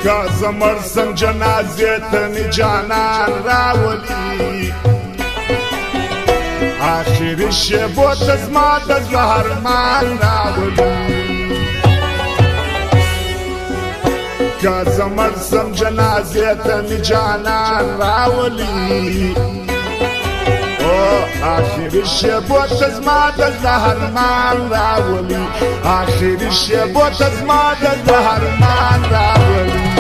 که زمرسم جنازه ته می جانان راولي آخري شیبو ته زما د زړه ارمان راولي که زمرسم جنازه ته می جانان راولي آخري شیبو ته زما د زړه ارمان راولي آخري شیبو ته زما د زړه ارمان راولي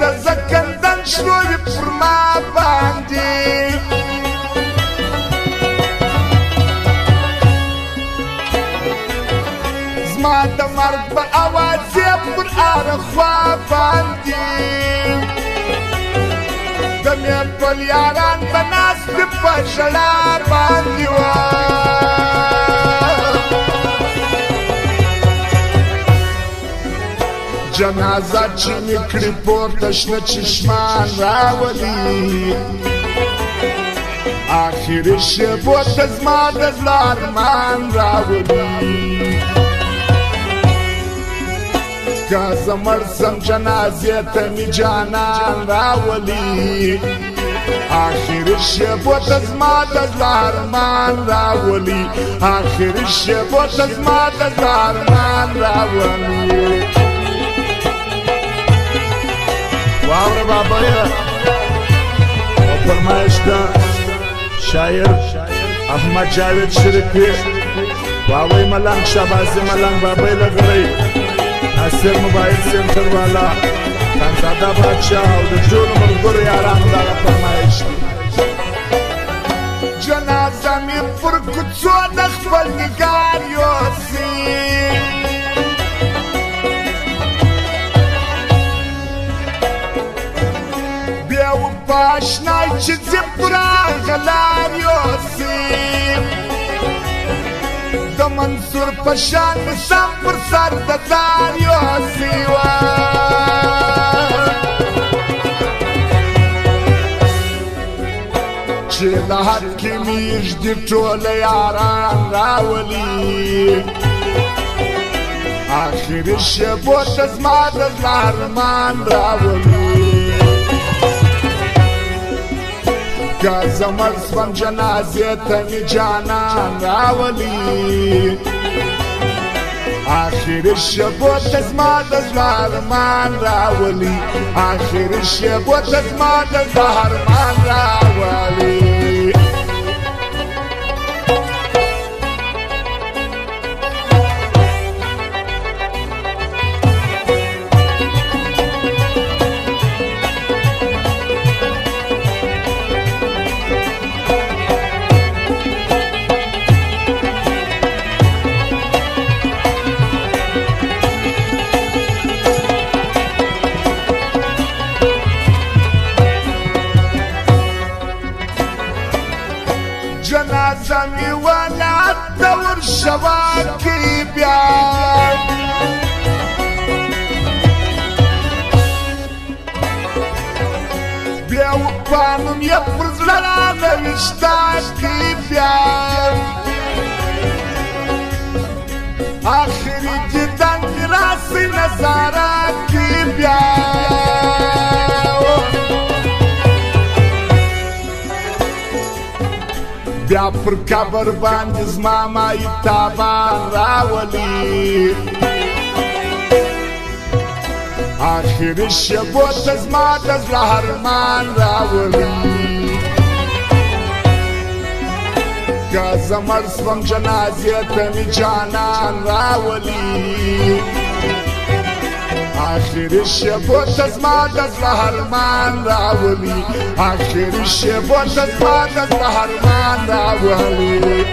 د زکندن شلوی پر ما باندې زما د مرګ په اواز یې پر هره خوا باندې د مې ټول یاران به ناست په ژړا باندې جنازه چې مې کړي پورته شنه چشمان راولي آخري شیبو ته زما د زړه ارمان راولي که زه مړ سم جنازې ته مې جانان راولي آخري شیبو ته زما د زړه ارمان راولي آخري شیبو ته زما د زړه ارمان راولي واوره بابایا او فرمایش دا شاعر احمد جاوید شریفی واوی ملنگ شبازی ملنگ بابای لغری ناصر موبایل سنتر والا خانزاده بادشاه او د ټولو ملګرو یارانو دغه فرمایش دی جنازه مې پر کوڅو د خپل نګار یوسي پاشنای چې زه پر هغه لار یوسي د منصور په شان مې سم پر سر د تار یوسي چې د حد کې مې ږدي ټوله یاران راولي آخري شیبو ته زما د زړه ارمان راولي که زه مړ سوم جنازې ته مې جانان راولي آخري شیبو ته زما د زړه ارمان راولي آخري شیبو ته زما د زړه ارمان راولي جنازه مې ولات ته ورشوه کې بیا بیا وپانم یې پر زړه راغوښته کې بیا آخري دیدن مې راسي نظاره کې بیا بیا پر قبر باندې زما مایي تابان راولي آخري شیبو ته زما د زړه ارمان راولي که زه مړ سوم جنازې ته مې جانان راولي آخري شیبو ته زما د زړه ارمان راولي آخري شیبو ته زما د زړه ارمان راولي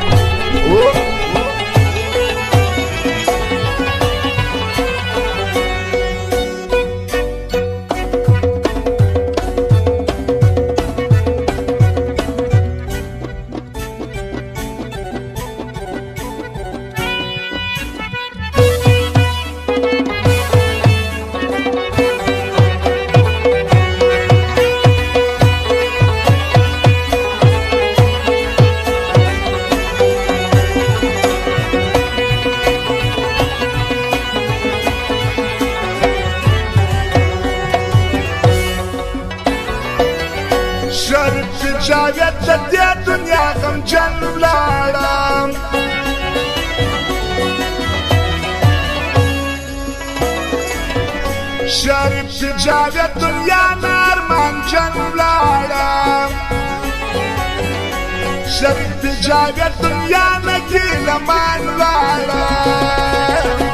جاوید د دې دنیا غمجن ولاړم شریف د جاوید دنیا نه ارمانجن ولاړم شریف د جاوید دنیا نه ګیلمان ولاړم